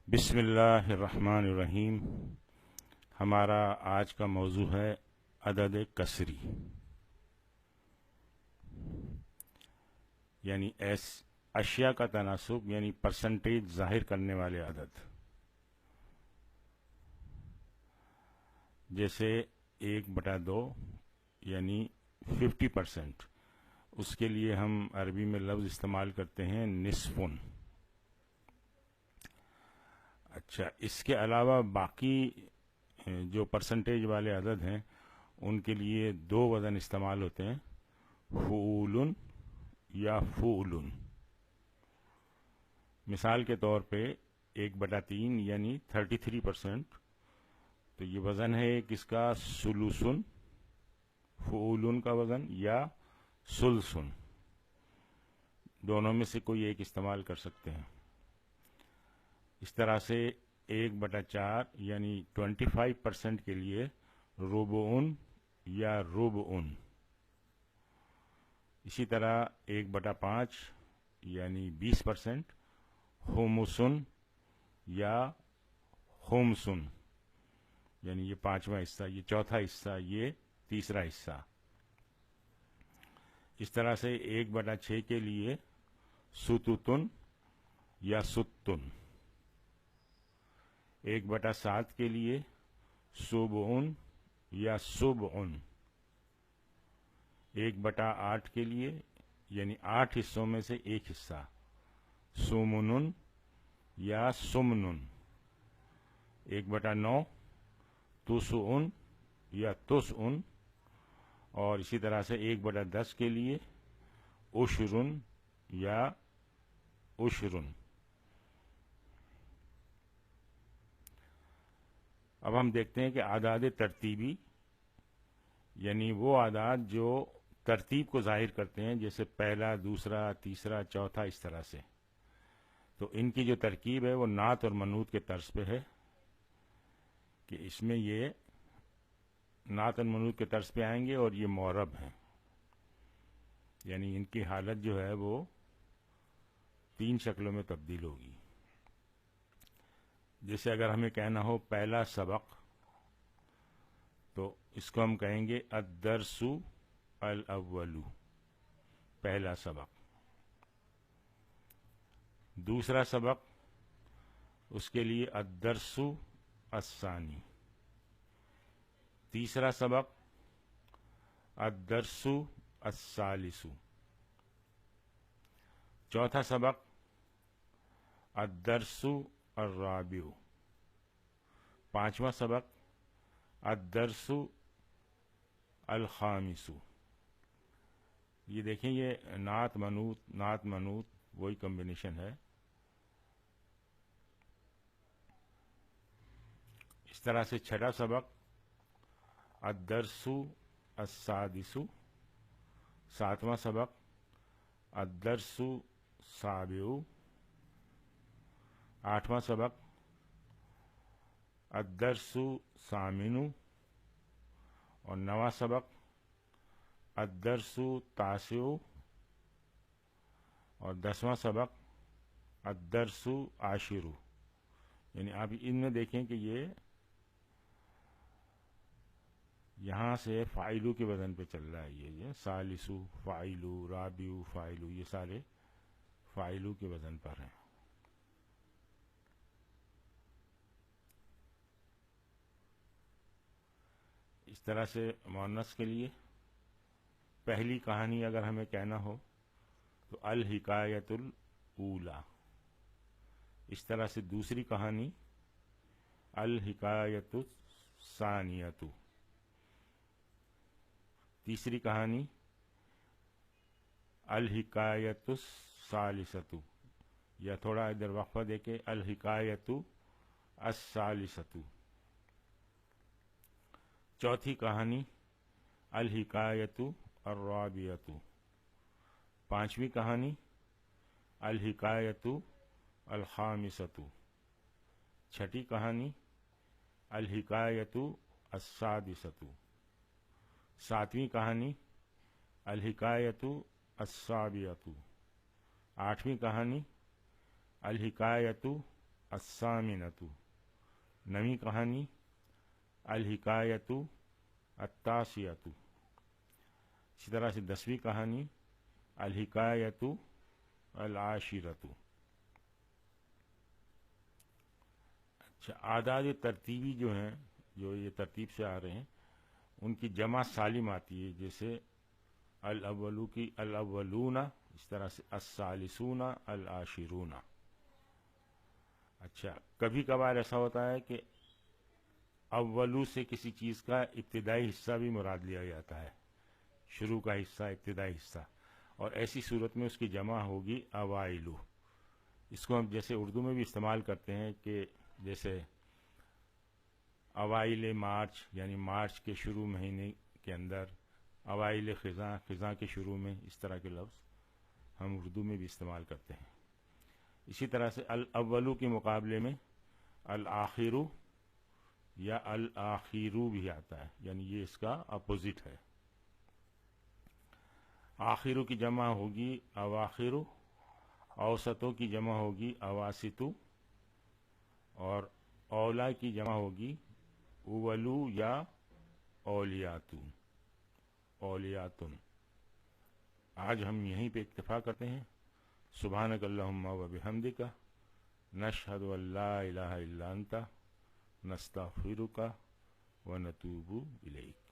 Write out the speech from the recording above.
بسم اللہ الرحمن الرحیم۔ ہمارا آج کا موضوع ہے عدد کسری، یعنی اشیاء کا تناسب، یعنی پرسنٹیج ظاہر کرنے والے عدد، جیسے 1/2 یعنی 50%۔ اس کے لیے ہم عربی میں لفظ استعمال کرتے ہیں نصفن۔ اچھا، اس کے علاوہ باقی جو پرسنٹیج والے عدد ہیں ان کے لیے 2 وزن استعمال ہوتے ہیں، فعولن یا فعلن۔ مثال کے طور پہ 1/3 یعنی 33%، تو یہ وزن ہے ایک اس کا سلوسن، فعولن کا وزن، یا سلسن، دونوں میں سے کوئی ایک استعمال کر سکتے ہیں۔ اس طرح سے 1/4 یعنی 25% کے لیے ربعن یا ربعن۔ اسی طرح 1/5 یعنی 20% خمسن یا خمسن، یعنی یہ 5واں حصہ، یہ چوتھا حصہ، یہ تیسرا حصہ۔ اس طرح سے 1/6 کے لیے ستتن یا ستن۔ 1/7 کے لیے سبعن یا سبعن۔ 1/8 کے لیے یعنی 8 حصوں میں سے ایک حصہ، سمنن یا سمنن۔ 1/9 تسعن یا تسعن، اور اسی طرح سے 1/10 کے لیے عشرن یا عشرن۔ اب ہم دیکھتے ہیں کہ اعداد ترتیبی، یعنی وہ اعداد جو ترتیب کو ظاہر کرتے ہیں، جیسے پہلا، دوسرا، تیسرا، چوتھا، اس طرح سے، تو ان کی جو ترکیب ہے وہ نعت اور منعوت کے طرز پہ ہے، کہ اس میں یہ نعت اور منعوت کے طرز پہ آئیں گے اور یہ معرب ہیں، یعنی ان کی حالت جو ہے وہ 3 شکلوں میں تبدیل ہوگی۔ جیسے اگر ہمیں کہنا ہو پہلا سبق، تو اس کو ہم کہیں گے الدرس الاول، پہلا سبق۔ دوسرا سبق، اس کے لیے الدرس الثانی۔ تیسرا سبق الدرس الثالث۔ چوتھا سبق الدرس الرابع۔ پانچواں سبق الدرس الخامس۔ یہ دیکھیں، یہ نعت منعوت وہی کمبینیشن ہے۔ اس طرح سے چھٹا سبق الدرس السادس۔ ساتواں سبق الدرس السابع۔ آٹھواں سبق الدرس الثامن، اور نواں سبق الدرس التاسع، اور 10واں سبق الدرس العاشر۔ یعنی آپ ان میں دیکھیں کہ یہ یہاں سے فاعلو کے وزن پہ چل رہا ہے، یہ ثالثو، فاعلو، رابعو، فاعلو، یہ سارے فاعلو کے وزن پر ہیں۔ اس طرح سے مؤنث کے لیے پہلی کہانی اگر ہمیں کہنا ہو تو الحکایت الاولی۔ اس طرح سے دوسری کہانی الحکایت الثانیۃ۔ تیسری کہانی الحکایت الثالثۃ، یا تھوڑا ادھر وقفہ دے کے الحکایت الثالثۃ۔ چوتھی کہانی الحکایت الرابعۃ۔ پانچویں کہانی الحکایت الخامسۃ۔ چھٹی کہانی الحکایت السادسۃ۔ ساتویں کہانی الحکایت السابعۃ۔ آٹھویں کہانی الحکایت الثامنۃ نویں کہانی، الحکایۃ التاسعۃ اسی طرح سے 10ویں کہانی الحکایۃ العاشرۃ. اچھا، اعداد ترتیبی جو ہیں، جو یہ ترتیب سے آ رہے ہیں، ان کی جمع سالم آتی ہے، جیسے الاولو کی الاولون، اس طرح سے الثالثون العاشرون. اچھا، کبھی کبھار ایسا ہوتا ہے کہ اولو سے کسی چیز کا ابتدائی حصہ بھی مراد لیا جاتا ہے، شروع کا حصہ، ابتدائی حصہ، اور ایسی صورت میں اس کی جمع ہوگی اوائلو. اس کو ہم جیسے اردو میں بھی استعمال کرتے ہیں کہ جیسے اوائل مارچ، یعنی مارچ کے شروع مہینے کے اندر، اوائل خزاں، خزاں کے شروع میں، اس طرح کے لفظ ہم اردو میں بھی استعمال کرتے ہیں. اسی طرح سے الاولو کے مقابلے میں الآخرو یا الآخیرو بھی آتا ہے، یعنی یہ اس کا اپوزٹ ہے. آخرو کی جمع ہوگی اواخرو، اوسطوں کی جمع ہوگی اواسطو، اور اولا کی جمع ہوگی اولو یا اولیاتو، اولیاتن. آج ہم یہیں پہ اکتفا کرتے ہیں. سبحانک اللہم و بحمدک، نشہد ان لا الہ الا انت، نستغفرک و نتوب الیک.